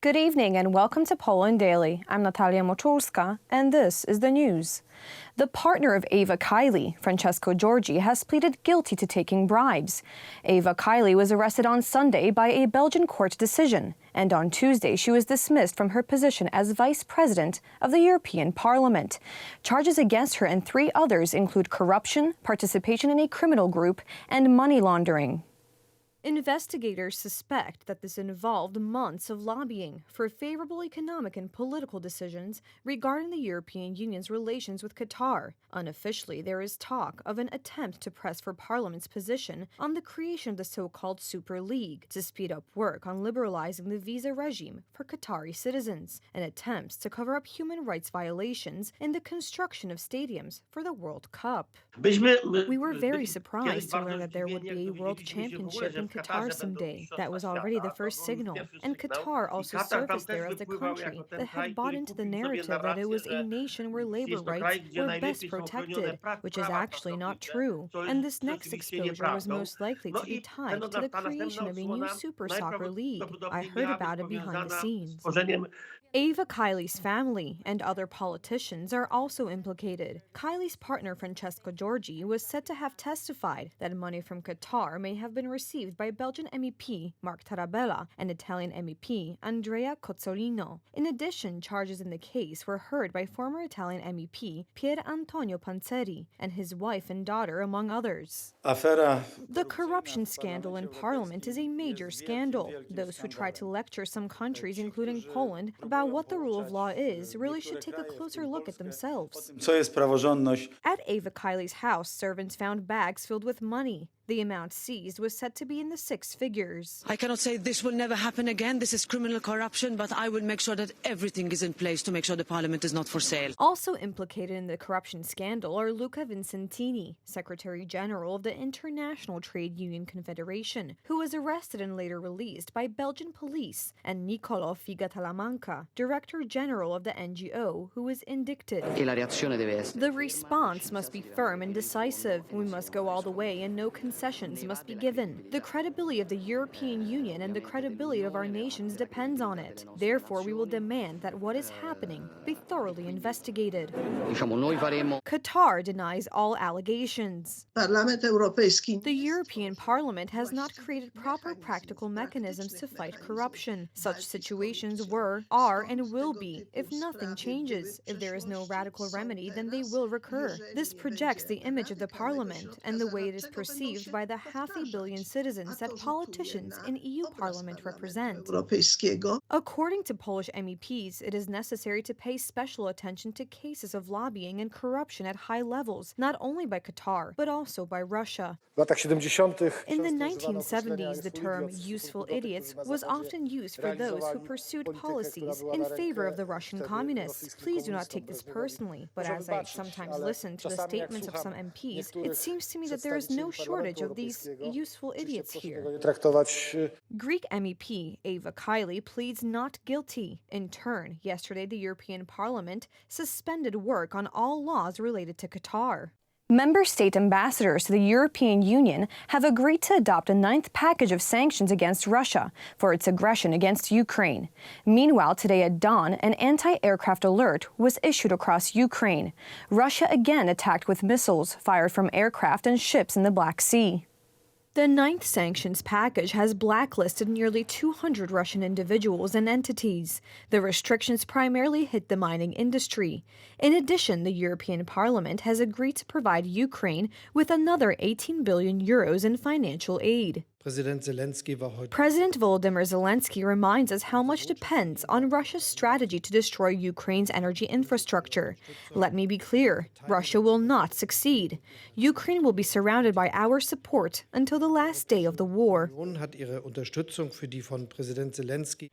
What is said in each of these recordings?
Good evening and welcome to Poland Daily. I'm Natalia Moczulska, and this is the news. The partner of Eva Kaili, Francesco Giorgi, has pleaded guilty to taking bribes. Eva Kaili was arrested on Sunday by a Belgian court decision, and on Tuesday she was dismissed from her position as vice president of the European Parliament. Charges against her and 3 others include corruption, participation in a criminal group, and money laundering. Investigators suspect that this involved months of lobbying for favorable economic and political decisions regarding the European Union's relations with Qatar. Unofficially, there is talk of an attempt to press for Parliament's position on the creation of the so-called Super League to speed up work on liberalizing the visa regime for Qatari citizens, and attempts to cover up human rights violations in the construction of stadiums for the World Cup. We were very surprised to learn that there would be a World Championship in Qatar someday. That was already the first signal. And Qatar also surfaced there as the country that had bought into the narrative that it was a nation where labor rights were best protected, which is actually not true. And this next exposure was most likely to be tied to the creation of a new Super Soccer League. I heard about it behind the scenes. Eva Kaili's family and other politicians are also implicated. Kaili's partner Francesco Giorgi was said to have testified that money from Qatar may have been received by Belgian MEP Mark Tarabella and Italian MEP Andrea Cozzolino. In addition, charges in the case were heard by former Italian MEP Pier Antonio Panzeri and his wife and daughter, among others. The corruption scandal in Parliament is a major scandal. Those who try to lecture some countries, including Poland, about what the rule of law is really should take a closer look at themselves. At Eva Kaili's house, servants found bags filled with money. The amount seized was said to be in the 6 figures. I cannot say this will never happen again. This is criminal corruption, but I will make sure that everything is in place to make sure the parliament is not for sale. Also implicated in the corruption scandal are Luca Vincentini, Secretary General of the International Trade Union Confederation, who was arrested and later released by Belgian police, and Niccolò Figa-Talamanca, Director General of the NGO, who was indicted. The response must be firm and decisive. We must go all the way and no concessions must be given. The credibility of the European Union and the credibility of our nations depends on it. Therefore, we will demand that what is happening be thoroughly investigated. Qatar denies all allegations. The European Parliament has not created proper practical mechanisms to fight corruption. Such situations were, are, and will be if nothing changes. If there is no radical remedy, then they will recur. This projects the image of the Parliament and the way it is perceived by the 500 million citizens that politicians in EU Parliament represent. According to Polish MEPs, it is necessary to pay special attention to cases of lobbying and corruption at high levels, not only by Qatar, but also by Russia. In the 1970s, the term useful idiots was often used for those who pursued policies in favor of the Russian communists. Please do not take this personally, but as I sometimes listen to the statements of some MPs, it seems to me that there is no shortage of these useful idiots here. Greek MEP Eva Kaili pleads not guilty. In turn, yesterday the European Parliament suspended work on all laws related to Qatar. Member state ambassadors to the European Union have agreed to adopt a 9th package of sanctions against Russia for its aggression against Ukraine. Meanwhile, today at dawn, an anti-aircraft alert was issued across Ukraine. Russia again attacked with missiles fired from aircraft and ships in the Black Sea. The 9th sanctions package has blacklisted nearly 200 Russian individuals and entities. The restrictions primarily hit the mining industry. In addition, the European Parliament has agreed to provide Ukraine with another 18 billion euros in financial aid. President Volodymyr Zelensky reminds us how much depends on Russia's strategy to destroy Ukraine's energy infrastructure. Let me be clear, Russia will not succeed. Ukraine will be surrounded by our support until the last day of the war.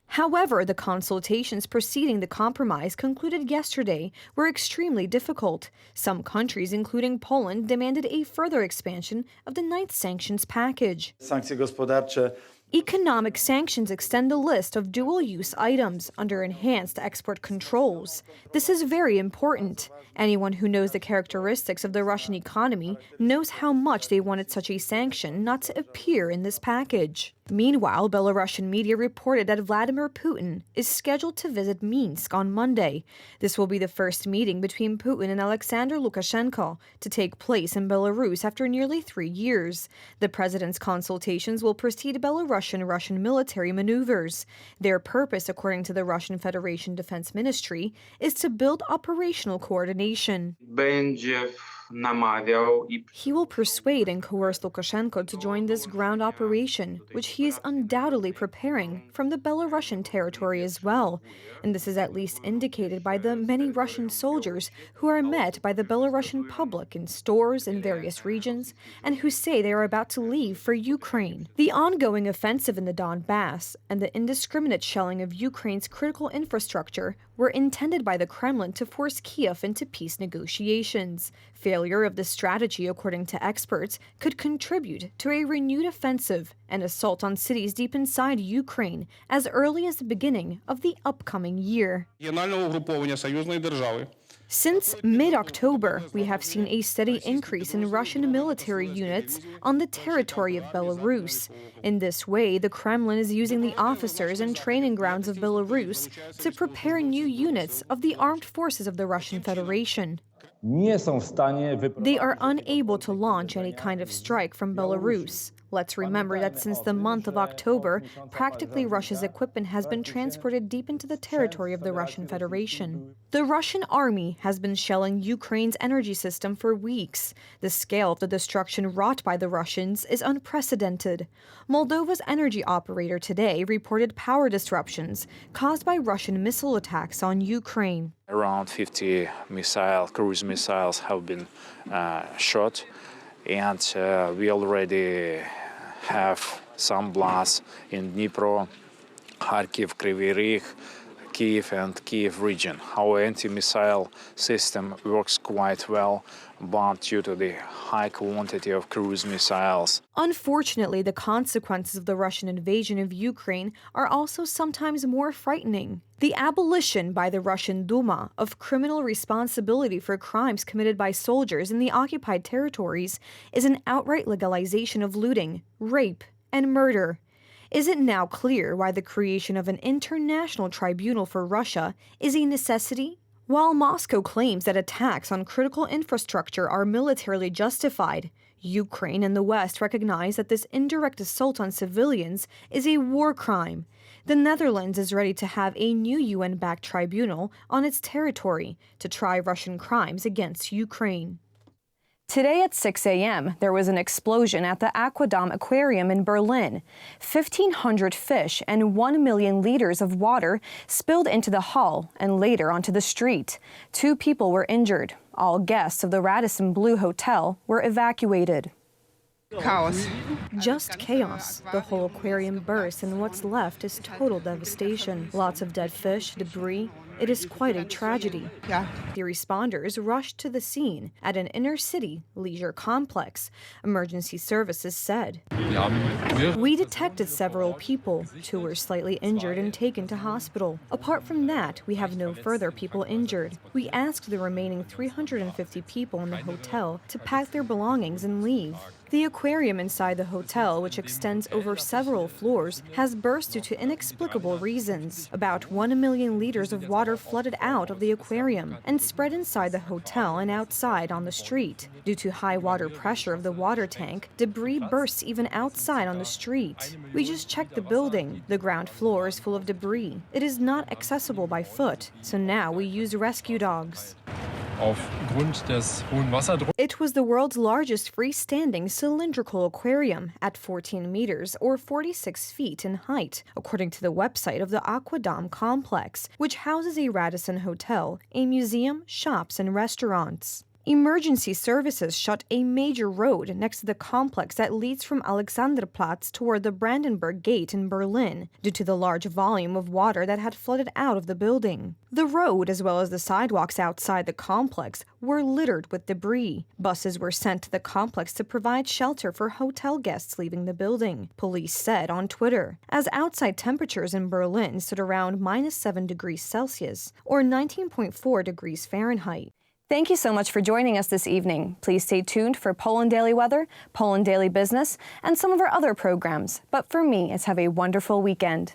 However, the consultations preceding the compromise concluded yesterday were extremely difficult. Some countries, including Poland, demanded a further expansion of the 9th sanctions package. Economic sanctions extend the list of dual-use items under enhanced export controls. This is very important. Anyone who knows the characteristics of the Russian economy knows how much they wanted such a sanction not to appear in this package. Meanwhile, Belarusian media reported that Vladimir Putin is scheduled to visit Mińsk on Monday. This will be the first meeting between Putin and Alexander Lukashenko to take place in Belarus after nearly 3 years. The president's consultations will precede Belarusian military maneuvers. Their purpose, according to the Russian Federation Defense Ministry, is to build operational coordination. He will persuade and coerce Lukashenko to join this ground operation, which he is undoubtedly preparing from the Belarusian territory as well. And this is at least indicated by the many Russian soldiers who are met by the Belarusian public in stores in various regions and who say they are about to leave for Ukraine. The ongoing offensive in the Donbass and the indiscriminate shelling of Ukraine's critical infrastructure were intended by the Kremlin to force Kiev into peace negotiations. Failure of this strategy, according to experts, could contribute to a renewed offensive and assault on cities deep inside Ukraine as early as the beginning of the upcoming year. Since mid-October, we have seen a steady increase in Russian military units on the territory of Belarus. In this way, the Kremlin is using the officers and training grounds of Belarus to prepare new units of the armed forces of the Russian Federation. They are unable to launch any kind of strike from Belarus. Let's remember that since the month of October, practically Russia's equipment has been transported deep into the territory of the Russian Federation. The Russian army has been shelling Ukraine's energy system for weeks. The scale of the destruction wrought by the Russians is unprecedented. Moldova's energy operator today reported power disruptions caused by Russian missile attacks on Ukraine. Around 50 cruise missiles have been shot, and we already have some blasts in Dnipro, Kharkiv, Kryvyi Rih, Kiev and Kiev region. Our anti-missile system works quite well, but due to the high quantity of cruise missiles. Unfortunately, the consequences of the Russian invasion of Ukraine are also sometimes more frightening. The abolition by the Russian Duma of criminal responsibility for crimes committed by soldiers in the occupied territories is an outright legalization of looting, rape, and murder. Is it now clear why the creation of an international tribunal for Russia is a necessity? While Moscow claims that attacks on critical infrastructure are militarily justified, Ukraine and the West recognize that this indirect assault on civilians is a war crime. The Netherlands is ready to have a new UN-backed tribunal on its territory to try Russian crimes against Ukraine. Today at 6 a.m., there was an explosion at the Aquadom Aquarium in Berlin. 1,500 fish and 1 million liters of water spilled into the hall and later onto the street. 2 people were injured. All guests of the Radisson Blu Hotel were evacuated. Chaos. Just chaos. The whole aquarium burst and what's left is total devastation. Lots of dead fish, debris. It is quite a tragedy. Yeah. The responders rushed to the scene at an inner-city leisure complex. Emergency services said. We detected several people. 2 were slightly injured and taken to hospital. Apart from that, we have no further people injured. We asked the remaining 350 people in the hotel to pack their belongings and leave. The aquarium inside the hotel, which extends over several floors, has burst due to inexplicable reasons. About 1 million liters of water flooded out of the aquarium and spread inside the hotel and outside on the street. Due to high water pressure of the water tank, debris bursts even outside on the street. We just checked the building. The ground floor is full of debris. It is not accessible by foot, so now we use rescue dogs. It was the world's largest freestanding cylindrical aquarium at 14 meters or 46 feet in height, according to the website of the Aquadom complex, which houses a Radisson hotel, a museum, shops, and restaurants. Emergency services shut a major road next to the complex that leads from Alexanderplatz toward the Brandenburg Gate in Berlin due to the large volume of water that had flooded out of the building. The road, as well as the sidewalks outside the complex, were littered with debris. Buses were sent to the complex to provide shelter for hotel guests leaving the building, police said on Twitter, as outside temperatures in Berlin stood around -7 degrees Celsius, or 19.4 degrees Fahrenheit. Thank you so much for joining us this evening. Please stay tuned for Poland Daily Weather, Poland Daily Business, and some of our other programs. But for me, it's have a wonderful weekend.